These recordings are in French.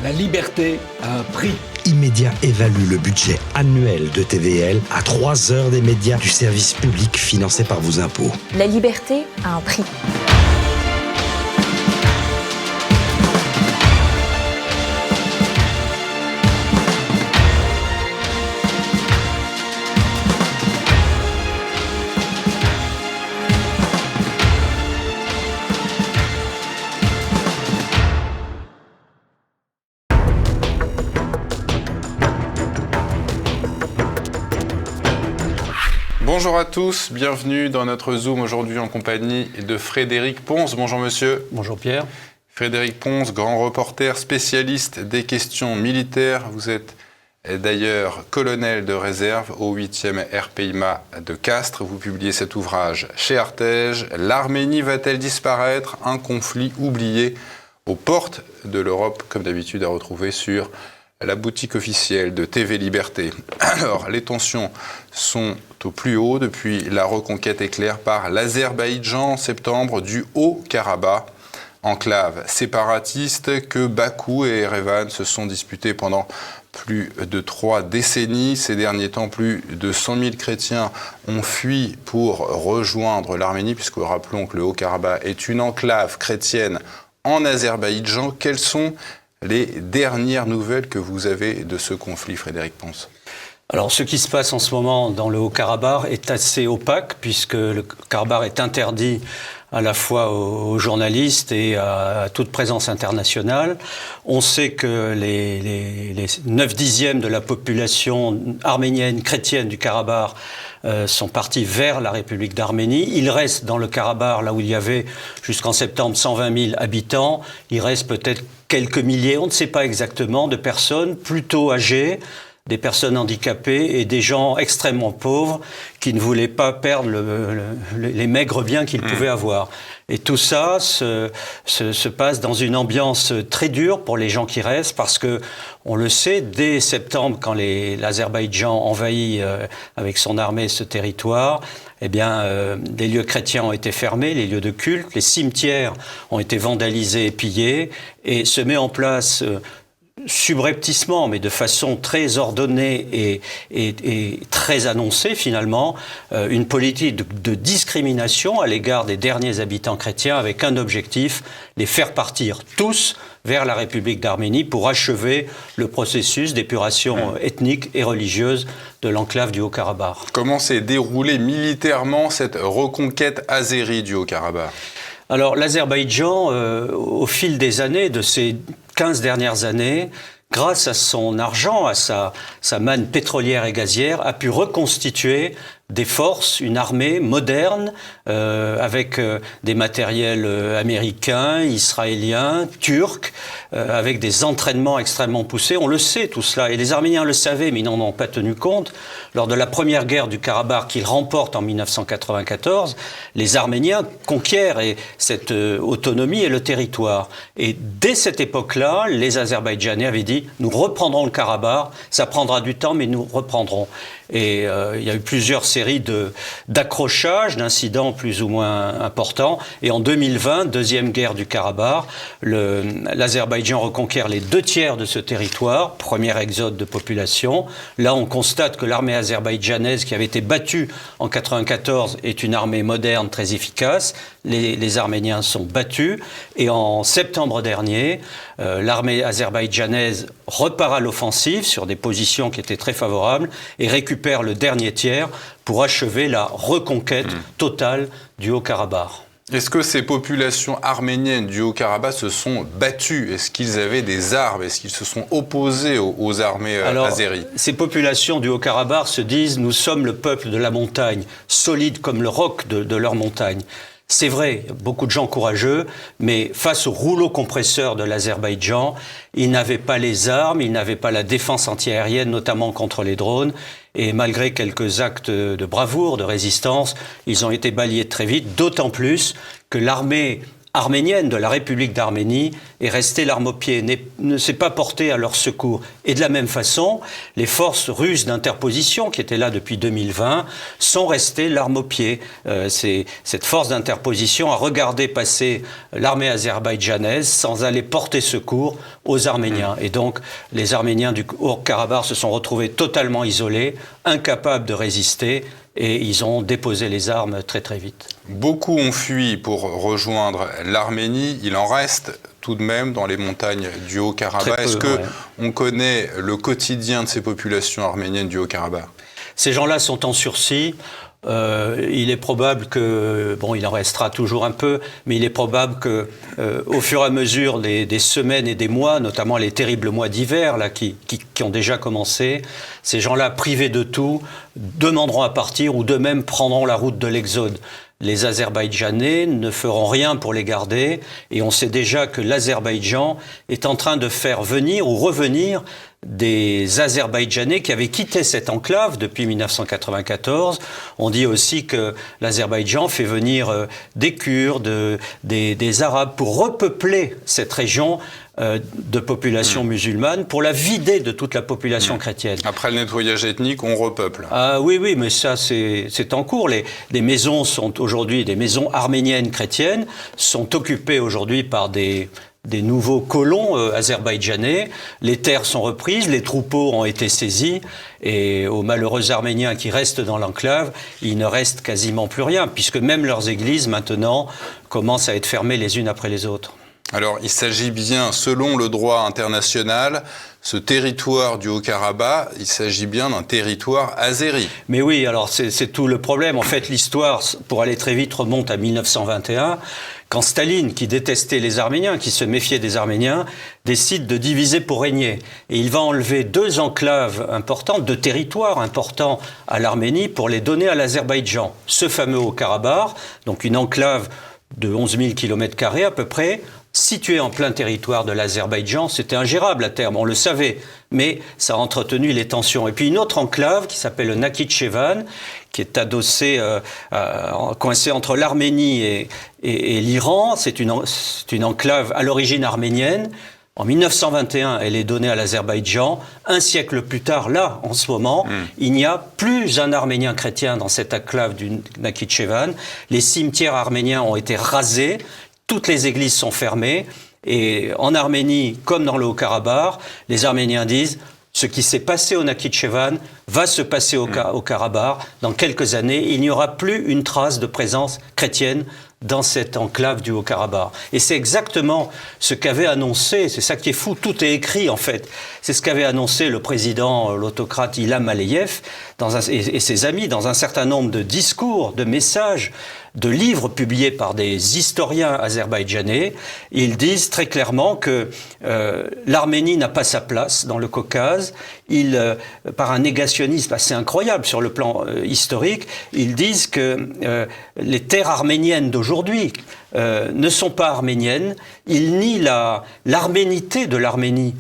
La liberté a un prix. Immédiat évalue le budget annuel de TVL à 3 heures des médias du service public financé par vos impôts. La liberté a un prix. Bonjour à tous, bienvenue dans notre Zoom aujourd'hui en compagnie de Frédéric Pons. Bonjour monsieur. Bonjour Pierre. Frédéric Pons, grand reporter, spécialiste des questions militaires. Vous êtes d'ailleurs colonel de réserve au 8e RPIMA de Castres. Vous publiez cet ouvrage chez Artege. L'Arménie va-t-elle disparaître? Un conflit oublié aux portes de l'Europe, comme d'habitude à retrouver sur la boutique officielle de TV Liberté. Alors, les tensions sont au plus haut depuis la reconquête éclair par l'Azerbaïdjan en septembre du Haut-Karabakh, enclave séparatiste que Bakou et Erevan se sont disputés pendant plus de 3 décennies. Ces derniers temps, plus de 100 000 chrétiens ont fui pour rejoindre l'Arménie, puisque rappelons que le Haut-Karabakh est une enclave chrétienne en Azerbaïdjan. Quelles sont les dernières nouvelles que vous avez de ce conflit, Frédéric Pons? Alors, ce qui se passe en ce moment dans le Haut-Karabakh est assez opaque, puisque le Karabakh est interdit à la fois aux journalistes et à toute présence internationale. On sait que les 9/10 de la population arménienne chrétienne du Karabakh sont partis vers la République d'Arménie. Il reste dans le Karabakh, là où il y avait jusqu'en septembre 120 000 habitants, il reste peut-être quelques milliers, on ne sait pas exactement, de personnes plutôt âgées, des personnes handicapées et des gens extrêmement pauvres qui ne voulaient pas perdre les maigres biens qu'ils pouvaient avoir. Et tout ça se passe dans une ambiance très dure pour les gens qui restent, parce que, on le sait, dès septembre, quand l'Azerbaïdjan envahit avec son armée ce territoire, eh bien, des lieux chrétiens ont été fermés, les lieux de culte, les cimetières ont été vandalisés et pillés, et se met en place subrepticement, mais de façon très ordonnée et très annoncée finalement, une politique de discrimination à l'égard des derniers habitants chrétiens, avec un objectif, les faire partir tous vers la République d'Arménie pour achever le processus d'épuration ethnique et religieuse de l'enclave du Haut-Karabakh. Comment s'est déroulée militairement cette reconquête azérie du Haut-Karabakh? Alors, l'Azerbaïdjan, au fil des années, de ces 15 dernières années, grâce à son argent, à sa manne pétrolière et gazière, a pu reconstituer des forces, une armée moderne, avec des matériels américains, israéliens, turcs, avec des entraînements extrêmement poussés. On le sait tout cela, et les Arméniens le savaient, mais ils n'en ont pas tenu compte. Lors de la première guerre du Karabakh qu'ils remportent en 1994, les Arméniens conquièrent cette autonomie et le territoire. Et dès cette époque-là, les Azerbaïdjanais avaient dit « Nous reprendrons le Karabakh, ça prendra du temps, mais nous reprendrons ». Et il y a eu plusieurs séries d'accrochages, d'incidents plus ou moins importants. Et en 2020, deuxième guerre du Karabakh, l'Azerbaïdjan reconquiert les 2/3 de ce territoire, premier exode de population. Là, on constate que l'armée azerbaïdjanaise, qui avait été battue en 1994, est une armée moderne très efficace. Les Arméniens sont battus. Et en septembre dernier, l'armée azerbaïdjanaise repart à l'offensive sur des positions qui étaient très favorables et récupère le dernier tiers pour achever la reconquête totale du Haut-Karabakh. Est-ce que ces populations arméniennes du Haut-Karabakh se sont battues? Est-ce qu'ils avaient des armes? Est-ce qu'ils se sont opposés aux armées azéries? Ces populations du Haut-Karabakh se disent « Nous sommes le peuple de la montagne, solides comme le roc de leur montagne ». C'est vrai, beaucoup de gens courageux, mais face au rouleau compresseur de l'Azerbaïdjan, ils n'avaient pas les armes, ils n'avaient pas la défense antiaérienne, notamment contre les drones. Et malgré quelques actes de bravoure, de résistance, ils ont été balayés très vite, d'autant plus que l'armée arménienne de la République d'Arménie est restée l'arme au pied, ne s'est pas portée à leur secours. Et de la même façon, les forces russes d'interposition qui étaient là depuis 2020 sont restées l'arme au pied. Cette force d'interposition a regardé passer l'armée azerbaïdjanaise sans aller porter secours aux Arméniens. Et donc, les Arméniens du Haut-Karabakh se sont retrouvés totalement isolés, incapables de résister, et ils ont déposé les armes très très vite. Beaucoup ont fui pour rejoindre l'Arménie. Il en reste tout de même dans les montagnes du Haut-Karabakh. Est-ce qu'on connaît le quotidien de ces populations arméniennes du Haut-Karabakh? Ces gens-là sont en sursis. Il est probable que, il en restera toujours un peu, mais il est probable que, au fur et à mesure des semaines et des mois, notamment les terribles mois d'hiver là qui ont déjà commencé, ces gens-là, privés de tout, demanderont à partir ou d'eux-mêmes prendront la route de l'exode. Les Azerbaïdjanais ne feront rien pour les garder, et on sait déjà que l'Azerbaïdjan est en train de faire venir ou revenir des Azerbaïdjanais qui avaient quitté cette enclave depuis 1994. On dit aussi que l'Azerbaïdjan fait venir des Kurdes, des Arabes pour repeupler cette région de population musulmane, pour la vider de toute la population chrétienne. Après le nettoyage ethnique, on repeuple. Ah oui, mais ça c'est en cours. Les maisons sont aujourd'hui, des maisons arméniennes chrétiennes, sont occupées aujourd'hui par des nouveaux colons azerbaïdjanais. Les terres sont reprises, les troupeaux ont été saisis, et aux malheureux Arméniens qui restent dans l'enclave, il ne reste quasiment plus rien, puisque même leurs églises maintenant commencent à être fermées les unes après les autres. Alors, il s'agit bien, selon le droit international, ce territoire du Haut-Karabakh, il s'agit bien d'un territoire azéri. Mais oui, alors c'est tout le problème. En fait, l'histoire, pour aller très vite, remonte à 1921, quand Staline, qui détestait les Arméniens, qui se méfiait des Arméniens, décide de diviser pour régner. Et il va enlever 2 enclaves importantes, 2 territoires importants à l'Arménie pour les donner à l'Azerbaïdjan. Ce fameux Haut-Karabakh, donc une enclave de 11 000 km² à peu près, situé en plein territoire de l'Azerbaïdjan, c'était ingérable à terme, on le savait, mais ça a entretenu les tensions. Et puis une autre enclave qui s'appelle le Nakhitchevan, qui est adossée, coincée entre l'Arménie et l'Iran. C'est une enclave à l'origine arménienne. En 1921, elle est donnée à l'Azerbaïdjan. Un siècle plus tard, là, en ce moment, il n'y a plus un Arménien chrétien dans cette enclave du Nakhitchevan. Les cimetières arméniens ont été rasés. Toutes les églises sont fermées, et en Arménie, comme dans le Haut-Karabakh, les Arméniens disent ce qui s'est passé au Nakhitchevan va se passer au Karabakh. Dans quelques années, il n'y aura plus une trace de présence chrétienne dans cette enclave du Haut-Karabakh. Et c'est exactement ce qu'avait annoncé, c'est ça qui est fou, tout est écrit en fait, c'est ce qu'avait annoncé le président, l'autocrate Ilham Aliyev et ses amis dans un certain nombre de discours, de messages, de livres publiés par des historiens azerbaïdjanais. Ils disent très clairement que l'Arménie n'a pas sa place dans le Caucase. Par un négationnisme assez incroyable sur le plan historique, ils disent que les terres arméniennes d'aujourd'hui ne sont pas arméniennes. Ils nient l'arménité de l'Arménie.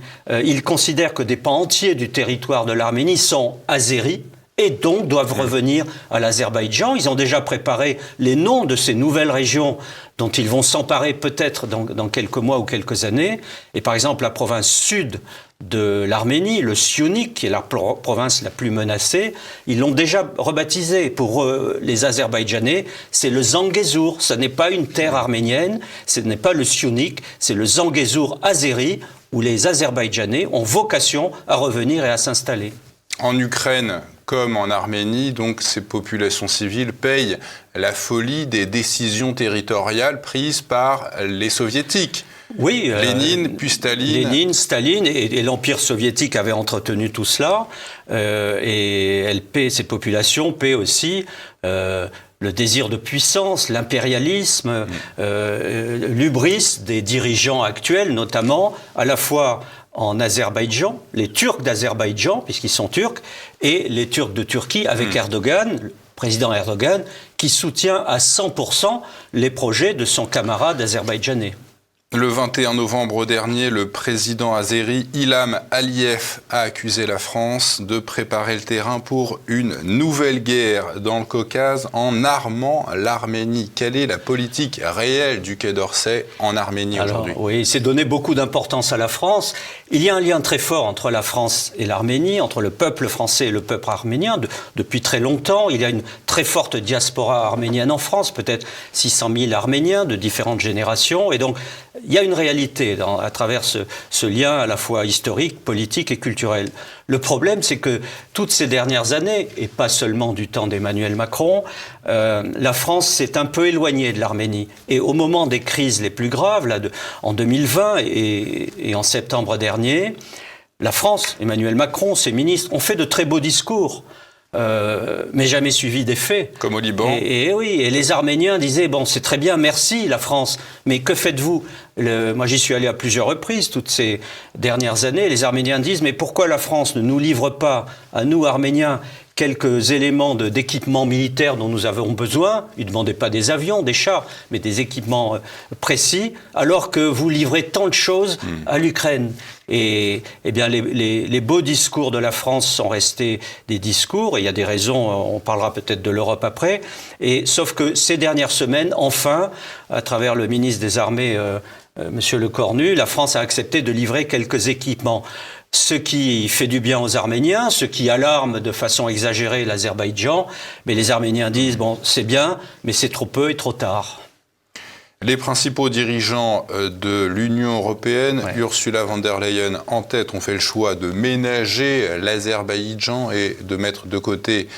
Ils considèrent que des pans entiers du territoire de l'Arménie sont azéris, et donc doivent revenir à l'Azerbaïdjan. Ils ont déjà préparé les noms de ces nouvelles régions dont ils vont s'emparer peut-être dans quelques mois ou quelques années. Et par exemple, la province sud de l'Arménie, le Syunik, qui est la province la plus menacée, ils l'ont déjà rebaptisé. Pour les Azerbaïdjanais, c'est le Zangezur. Ce n'est pas une terre arménienne, ce n'est pas le Syunik, c'est le Zangezur azéri, où les Azerbaïdjanais ont vocation à revenir et à s'installer. En Ukraine, comme en Arménie, donc ces populations civiles payent la folie des décisions territoriales prises par les soviétiques. Oui, Lénine, puis Staline. Lénine, Staline et l'Empire soviétique avaient entretenu tout cela. Et ces populations paient aussi le désir de puissance, l'impérialisme, l'hubris des dirigeants actuels, notamment à la fois en Azerbaïdjan, les Turcs d'Azerbaïdjan, puisqu'ils sont turcs, et les Turcs de Turquie avec Erdogan, le président Erdogan, qui soutient à 100% les projets de son camarade azerbaïdjanais. Le 21 novembre dernier, le président azéri Ilham Aliyev a accusé la France de préparer le terrain pour une nouvelle guerre dans le Caucase en armant l'Arménie. Quelle est la politique réelle du Quai d'Orsay en Arménie aujourd'hui ? Oui, il s'est donné beaucoup d'importance à la France. Il y a un lien très fort entre la France et l'Arménie, entre le peuple français et le peuple arménien. Depuis très longtemps, il y a une très forte diaspora arménienne en France, peut-être 600 000 Arméniens de différentes générations. Et donc, il y a une réalité à travers ce lien à la fois historique, politique et culturel. Le problème, c'est que toutes ces dernières années, et pas seulement du temps d'Emmanuel Macron, la France s'est un peu éloignée de l'Arménie. Et au moment des crises les plus graves, en 2020 et en septembre dernier, la France, Emmanuel Macron, ses ministres, ont fait de très beaux discours. Mais jamais suivi des faits. Comme au Liban. Et oui, et les Arméniens disaient, bon, c'est très bien, merci la France, mais que faites-vous ? Moi, j'y suis allé à plusieurs reprises toutes ces dernières années. Les Arméniens disent, mais pourquoi la France ne nous livre pas, à nous Arméniens, quelques éléments d'équipement militaire dont nous avons besoin. Ils ne demandaient pas des avions, des chars, mais des équipements précis, alors que vous livrez tant de choses à l'Ukraine. Et eh bien, les beaux discours de la France sont restés des discours, et il y a des raisons, on parlera peut-être de l'Europe après, sauf que ces dernières semaines, enfin, à travers le ministre des Armées, Monsieur Lecornu, la France a accepté de livrer quelques équipements. Ce qui fait du bien aux Arméniens, ce qui alarme de façon exagérée l'Azerbaïdjan, mais les Arméniens disent, bon, c'est bien, mais c'est trop peu et trop tard. Les principaux dirigeants de l'Union européenne, Ursula von der Leyen en tête, ont fait le choix de ménager l'Azerbaïdjan et de mettre de côté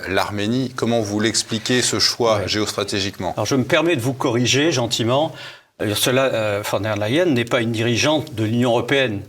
l'Arménie. Comment vous l'expliquez, ce choix géostratégiquement ? Alors je me permets de vous corriger gentiment. Ursula von der Leyen n'est pas une dirigeante de l'Union européenne.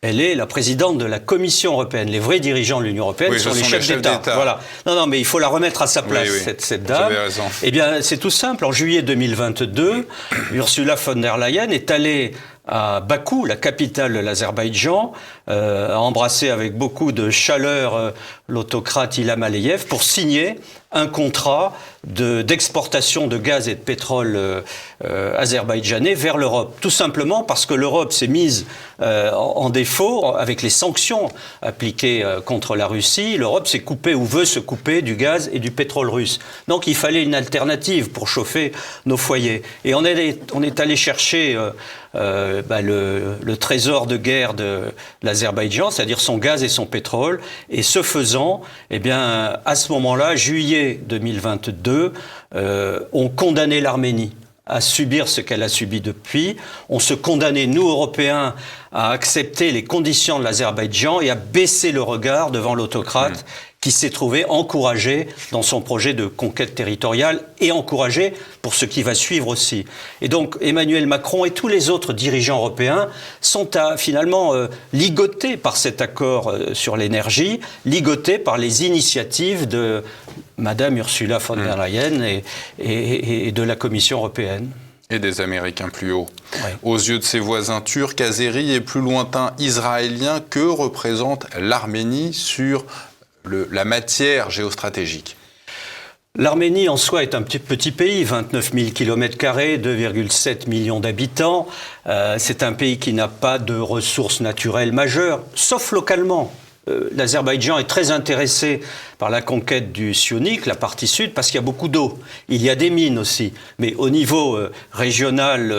Elle est la présidente de la Commission européenne. Les vrais dirigeants de l'Union européenne sont les chefs d'État. Voilà. Non, mais il faut la remettre à sa place, cette dame. Vous avez raison. Eh bien, c'est tout simple. En juillet 2022, Ursula von der Leyen est allée à Bakou, la capitale de l'Azerbaïdjan, a embrassé avec beaucoup de chaleur l'autocrate Ilham Aliyev pour signer un contrat d'exportation de gaz et de pétrole azerbaïdjanais vers l'Europe. Tout simplement parce que l'Europe s'est mise en défaut avec les sanctions appliquées contre la Russie. L'Europe s'est coupée ou veut se couper du gaz et du pétrole russe. Donc il fallait une alternative pour chauffer nos foyers. Et on est allé chercher le trésor de guerre de l'Azerbaïdjan, c'est-à-dire son gaz et son pétrole. Et ce faisant, eh bien, à ce moment-là, juillet 2022, on condamnait l'Arménie à subir ce qu'elle a subi depuis. On se condamnait, nous, Européens, à accepter les conditions de l'Azerbaïdjan et à baisser le regard devant l'autocrate qui s'est trouvé encouragé dans son projet de conquête territoriale et encouragé pour ce qui va suivre aussi. Et donc Emmanuel Macron et tous les autres dirigeants européens sont finalement ligotés par cet accord sur l'énergie, ligotés par les initiatives de Madame Ursula von der Leyen et de la Commission européenne. Et des Américains plus haut. Aux yeux de ses voisins turcs, azéris et plus lointains israéliens, que représente l'Arménie sur la matière géostratégique? L'Arménie en soi est un petit pays, 29 000 km², 2,7 millions d'habitants. C'est un pays qui n'a pas de ressources naturelles majeures, sauf localement. L'Azerbaïdjan est très intéressé par la conquête du Syunik, la partie sud, parce qu'il y a beaucoup d'eau. Il y a des mines aussi. Mais au niveau régional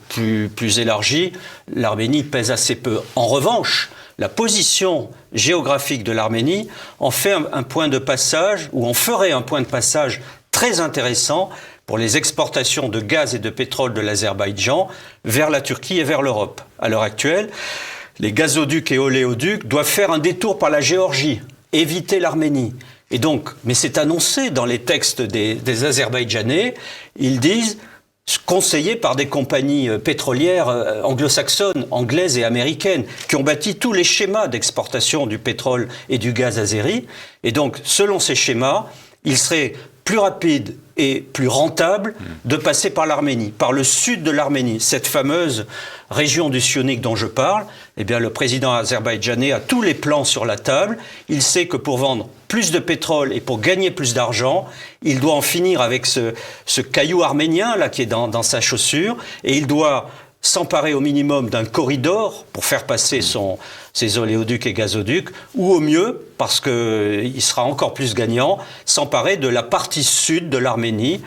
plus élargi, l'Arménie pèse assez peu. En revanche, la position géographique de l'Arménie en fait un point de passage, ou en ferait un point de passage très intéressant pour les exportations de gaz et de pétrole de l'Azerbaïdjan vers la Turquie et vers l'Europe. À l'heure actuelle, les gazoducs et oléoducs doivent faire un détour par la Géorgie, éviter l'Arménie. Et donc, mais c'est annoncé dans les textes des Azerbaïdjanais, ils disent, conseillés par des compagnies pétrolières anglo-saxonnes, anglaises et américaines, qui ont bâti tous les schémas d'exportation du pétrole et du gaz azéri. Et donc, selon ces schémas, il serait plus rapide et plus rentable de passer par l'Arménie, par le sud de l'Arménie, cette fameuse région du Syunik dont je parle. Eh bien, le président azerbaïdjanais a tous les plans sur la table. Il sait que pour vendre plus de pétrole et pour gagner plus d'argent, il doit en finir avec ce caillou arménien là qui est dans sa chaussure, et il doit s'emparer au minimum d'un corridor pour faire passer ses oléoducs et gazoducs, ou au mieux, parce qu'il sera encore plus gagnant, s'emparer de la partie sud de l'Arménie,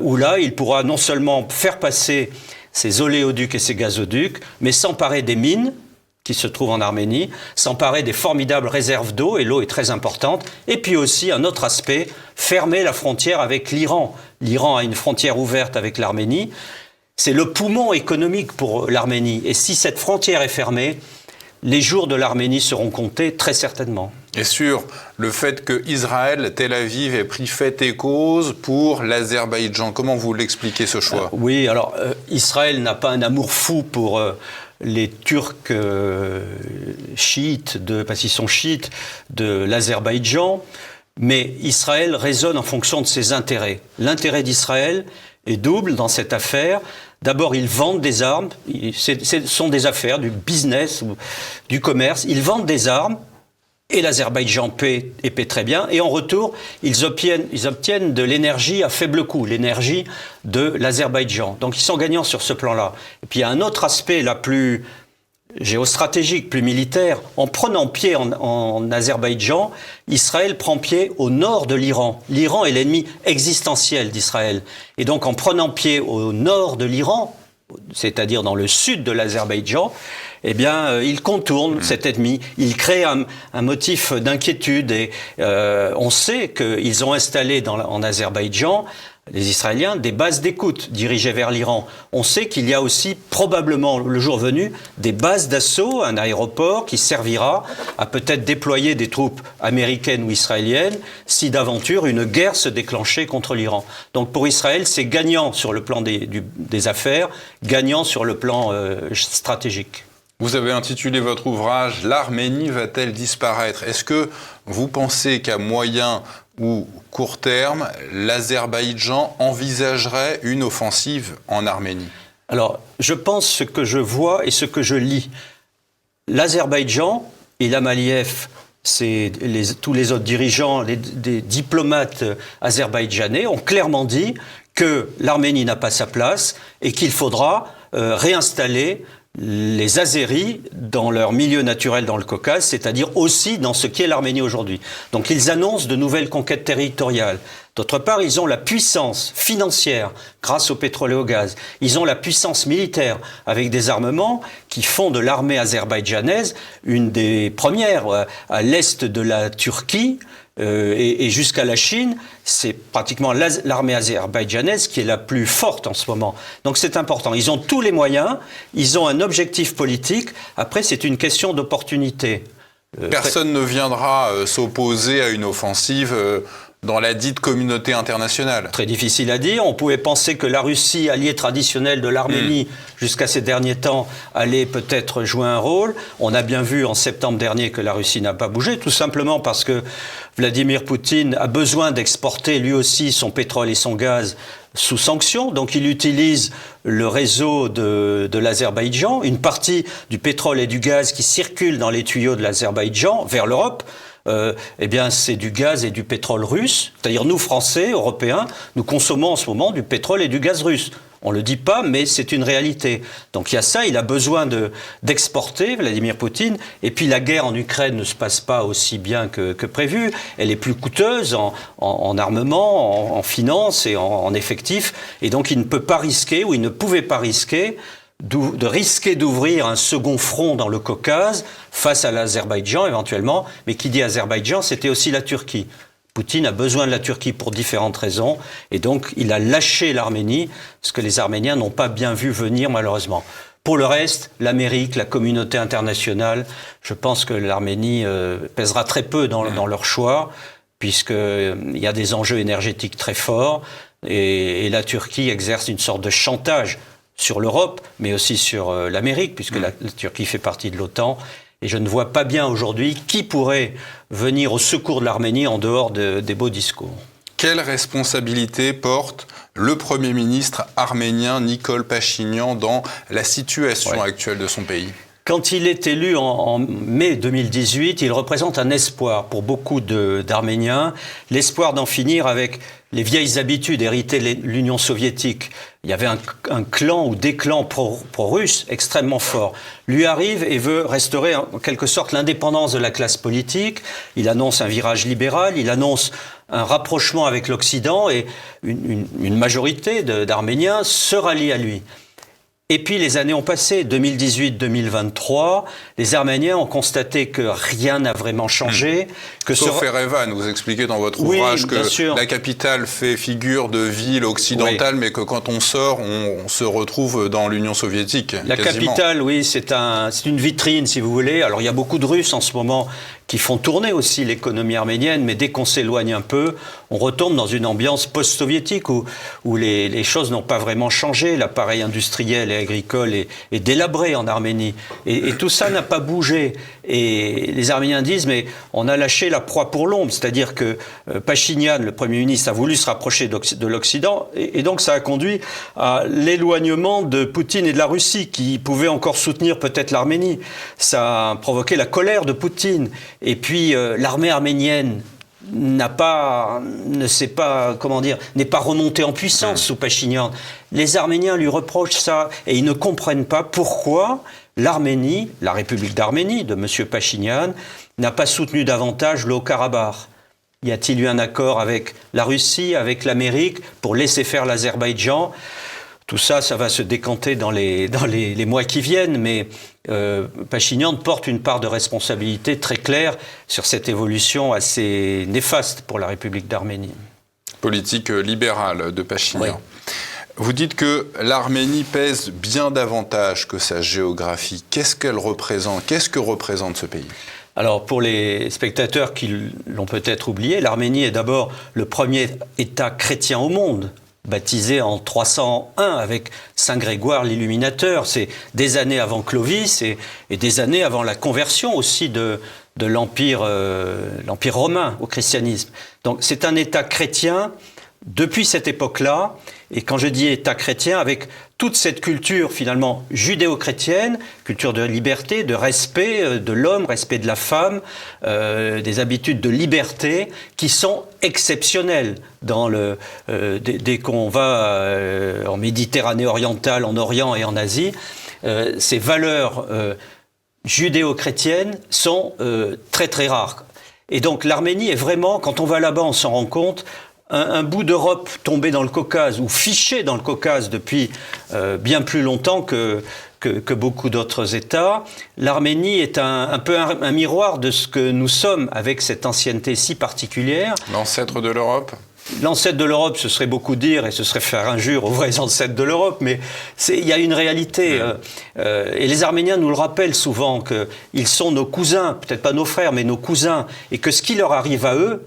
où là, il pourra non seulement faire passer ses oléoducs et ses gazoducs, mais s'emparer des mines qui se trouvent en Arménie, s'emparer des formidables réserves d'eau, et l'eau est très importante, et puis aussi un autre aspect, fermer la frontière avec l'Iran. L'Iran a une frontière ouverte avec l'Arménie, c'est le poumon économique pour l'Arménie, et si cette frontière est fermée, les jours de l'Arménie seront comptés très certainement. Et sur le fait que Israël, Tel Aviv ait pris fait et cause pour l'Azerbaïdjan, comment vous l'expliquez ce choix ? Oui, alors Israël n'a pas un amour fou pour les Turcs chiites, parce qu'ils sont chiites, de l'Azerbaïdjan, mais Israël raisonne en fonction de ses intérêts. L'intérêt d'Israël est double dans cette affaire. D'abord, ils vendent des armes, ce sont des affaires, du business, du commerce. Ils vendent des armes, et l'Azerbaïdjan paie très bien. Et en retour, ils obtiennent de l'énergie à faible coût, l'énergie de l'Azerbaïdjan. Donc ils sont gagnants sur ce plan-là. Et puis il y a un autre aspect, la plus géostratégique, plus militaire. En prenant pied en Azerbaïdjan, Israël prend pied au nord de l'Iran. L'Iran est l'ennemi existentiel d'Israël. Et donc en prenant pied au nord de l'Iran, c'est-à-dire dans le sud de l'Azerbaïdjan, eh bien, il contourne cet ennemi. Il crée un motif d'inquiétude. Et on sait qu'ils ont installé en Azerbaïdjan, les Israéliens, des bases d'écoute dirigées vers l'Iran. On sait qu'il y a aussi, probablement, le jour venu, des bases d'assaut, un aéroport qui servira à peut-être déployer des troupes américaines ou israéliennes si d'aventure une guerre se déclenchait contre l'Iran. Donc pour Israël, c'est gagnant sur le plan des affaires, gagnant sur le plan stratégique. Vous avez intitulé votre ouvrage « L'Arménie va-t-elle disparaître ?» Est-ce que vous pensez qu'à moyen ou court terme, l'Azerbaïdjan envisagerait une offensive en Arménie ? Alors, je pense ce que je vois et ce que je lis. L'Azerbaïdjan, Ilham Aliyev, tous les autres dirigeants, des diplomates azerbaïdjanais ont clairement dit que l'Arménie n'a pas sa place et qu'il faudra réinstaller les Azéris dans leur milieu naturel dans le Caucase, c'est-à-dire aussi dans ce qu'est l'Arménie aujourd'hui. Donc ils annoncent de nouvelles conquêtes territoriales. D'autre part, ils ont la puissance financière grâce au pétrole et au gaz. Ils ont la puissance militaire avec des armements qui font de l'armée azerbaïdjanaise une des premières à l'est de la Turquie et jusqu'à la Chine. C'est pratiquement l'armée azerbaïdjanaise qui est la plus forte en ce moment. Donc c'est important. Ils ont tous les moyens, ils ont un objectif politique. Après, c'est une question d'opportunité. Personne ne viendra s'opposer à une offensive dans la dite communauté internationale. Très difficile à dire. On pouvait penser que la Russie, alliée traditionnelle de l'Arménie, jusqu'à ces derniers temps, allait peut-être jouer un rôle. On a bien vu en septembre dernier que la Russie n'a pas bougé, tout simplement parce que Vladimir Poutine a besoin d'exporter lui aussi son pétrole et son gaz sous sanction. Donc il utilise le réseau de l'Azerbaïdjan. Une partie du pétrole et du gaz qui circulent dans les tuyaux de l'Azerbaïdjan vers l'Europe, eh bien, c'est du gaz et du pétrole russe. C'est-à-dire, nous, Français, Européens, nous consommons en ce moment du pétrole et du gaz russe. On ne le dit pas, mais c'est une réalité. Donc, il y a ça, il a besoin d'exporter, Vladimir Poutine. Et puis, la guerre en Ukraine ne se passe pas aussi bien que prévu. Elle est plus coûteuse en armement, en finances et en effectifs. Et donc, il ne peut pas risquer, ou il ne pouvait pas risquer, de risquer d'ouvrir un second front dans le Caucase face à l'Azerbaïdjan éventuellement, mais qui dit Azerbaïdjan, c'était aussi la Turquie. Poutine a besoin de la Turquie pour différentes raisons, et donc il a lâché l'Arménie, ce que les Arméniens n'ont pas bien vu venir malheureusement. Pour le reste, l'Amérique, la communauté internationale, je pense que l'Arménie pèsera très peu dans leur choix, puisqu'il y a des enjeux énergétiques très forts, et la Turquie exerce une sorte de chantage sur l'Europe, mais aussi sur l'Amérique, puisque la Turquie fait partie de l'OTAN. Et je ne vois pas bien aujourd'hui qui pourrait venir au secours de l'Arménie en dehors des beaux discours. Quelle responsabilité porte le Premier ministre arménien Nikol Pachinian dans la situation actuelle de son pays ? Quand il est élu en mai 2018, il représente un espoir pour beaucoup d'Arméniens, l'espoir d'en finir avec les vieilles habitudes héritées de l'Union soviétique. Il y avait un clan ou des clans pro-russes extrêmement forts. Lui arrive et veut restaurer en quelque sorte l'indépendance de la classe politique. Il annonce un virage libéral, il annonce un rapprochement avec l'Occident et une majorité d'Arméniens se rallient à lui. Et puis les années ont passé, 2018-2023, les Arméniens ont constaté que rien n'a vraiment changé. Sauf Erevan, vous expliquez dans votre ouvrage que la capitale fait figure de ville occidentale, mais que quand on sort, on se retrouve dans l'Union soviétique. La capitale, oui, c'est une vitrine, si vous voulez. Alors il y a beaucoup de Russes en ce moment qui font tourner aussi l'économie arménienne, mais dès qu'on s'éloigne un peu, on retombe dans une ambiance post-soviétique où les choses n'ont pas vraiment changé. L'appareil industriel et agricole est délabré en Arménie. Et tout ça n'a pas bougé. Et les Arméniens disent, mais on a lâché la proie pour l'ombre. C'est-à-dire que Pachinian, le Premier ministre, a voulu se rapprocher de l'Occident. Et donc ça a conduit à l'éloignement de Poutine et de la Russie, qui pouvaient encore soutenir peut-être l'Arménie. Ça a provoqué la colère de Poutine. Et puis l'armée arménienne n'est pas remontée en puissance sous Pachinian. Les Arméniens lui reprochent ça et ils ne comprennent pas pourquoi l'Arménie, la République d'Arménie de M. Pachinian, n'a pas soutenu davantage le Haut-Karabakh. Y a-t-il eu un accord avec la Russie, avec l'Amérique pour laisser faire l'Azerbaïdjan ? Tout ça, ça va se décanter dans les mois qui viennent, mais Pachinian porte une part de responsabilité très claire sur cette évolution assez néfaste pour la République d'Arménie. Politique libérale de Pachinian. Oui. Vous dites que l'Arménie pèse bien davantage que sa géographie. Qu'est-ce qu'elle représente ? Qu'est-ce que représente ce pays ? Alors, pour les spectateurs qui l'ont peut-être oublié, l'Arménie est d'abord le premier État chrétien au monde, baptisé en 301 avec Saint Grégoire l'Illuminateur. C'est des années avant Clovis et des années avant la conversion aussi de l'Empire romain au christianisme. Donc c'est un État chrétien depuis cette époque-là, et quand je dis État chrétien, avec toute cette culture finalement judéo-chrétienne, culture de liberté, de respect de l'homme, respect de la femme, des habitudes de liberté qui sont exceptionnelles dès qu'on va en Méditerranée orientale, en Orient et en Asie. Ces valeurs judéo-chrétiennes sont très très rares. Et donc l'Arménie est vraiment, quand on va là-bas, on s'en rend compte, un bout d'Europe tombé dans le Caucase ou fiché dans le Caucase depuis bien plus longtemps que beaucoup d'autres États. L'Arménie est un peu un miroir de ce que nous sommes avec cette ancienneté si particulière. L'ancêtre de l'Europe ? L'ancêtre de l'Europe, ce serait beaucoup dire, et ce serait faire injure aux vrais ancêtres de l'Europe, mais il y a une réalité. Et les Arméniens nous le rappellent souvent, qu'ils sont nos cousins, peut-être pas nos frères, mais nos cousins, et que ce qui leur arrive à eux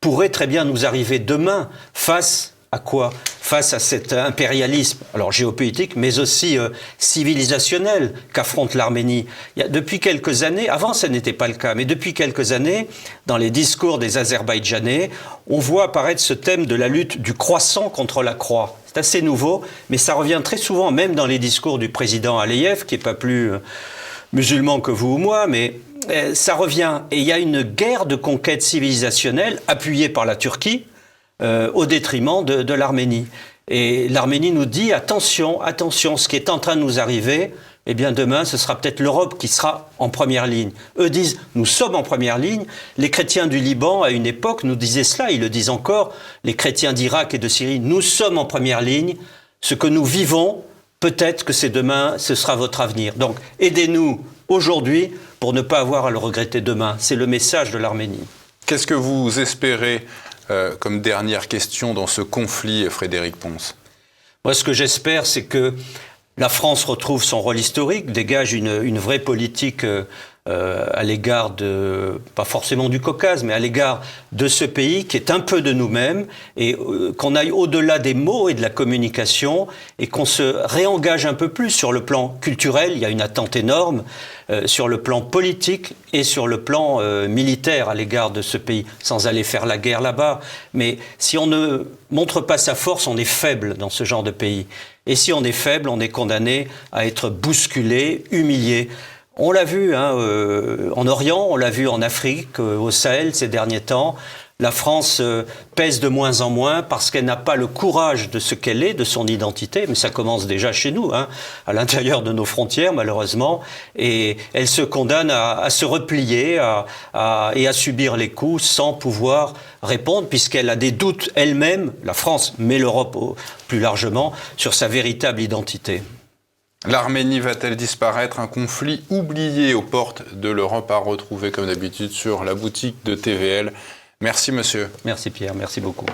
pourrait très bien nous arriver demain, face à quoi ? Face à cet impérialisme, alors géopolitique, mais aussi civilisationnel qu'affronte l'Arménie. Depuis quelques années, avant ça n'était pas le cas, mais depuis quelques années, dans les discours des Azerbaïdjanais, on voit apparaître ce thème de la lutte du croissant contre la croix. C'est assez nouveau, mais ça revient très souvent, même dans les discours du président Aliyev, qui n'est pas plus musulman que vous ou moi, mais ça revient. Et il y a une guerre de conquête civilisationnelle appuyée par la Turquie, au détriment de l'Arménie. Et l'Arménie nous dit, attention, ce qui est en train de nous arriver, eh bien demain, ce sera peut-être l'Europe qui sera en première ligne. Eux disent, nous sommes en première ligne. Les chrétiens du Liban, à une époque, nous disaient cela, ils le disent encore. Les chrétiens d'Irak et de Syrie, nous sommes en première ligne. Ce que nous vivons, peut-être que c'est demain, ce sera votre avenir. Donc, aidez-nous aujourd'hui pour ne pas avoir à le regretter demain. C'est le message de l'Arménie. Qu'est-ce que vous espérez comme dernière question dans ce conflit, Frédéric Pons ? Moi, ce que j'espère, c'est que la France retrouve son rôle historique, dégage une vraie politique à l'égard pas forcément du Caucase, mais à l'égard de ce pays qui est un peu de nous-mêmes, et qu'on aille au-delà des mots et de la communication, et qu'on se réengage un peu plus sur le plan culturel. Il y a une attente énorme sur le plan politique et sur le plan militaire à l'égard de ce pays, sans aller faire la guerre là-bas. Mais si on ne montre pas sa force, on est faible dans ce genre de pays. Et si on est faible, on est condamné à être bousculé, humilié. On l'a vu en Orient, on l'a vu en Afrique, au Sahel ces derniers temps. La France pèse de moins en moins parce qu'elle n'a pas le courage de ce qu'elle est, de son identité, mais ça commence déjà chez nous, à l'intérieur de nos frontières malheureusement, et elle se condamne à se replier et à subir les coups sans pouvoir répondre puisqu'elle a des doutes elle-même, la France, mais l'Europe plus largement, sur sa véritable identité. L'Arménie va-t-elle disparaître? Un conflit oublié aux portes de l'Europe à retrouver comme d'habitude sur la boutique de TVL. Merci monsieur. Merci Pierre, merci beaucoup.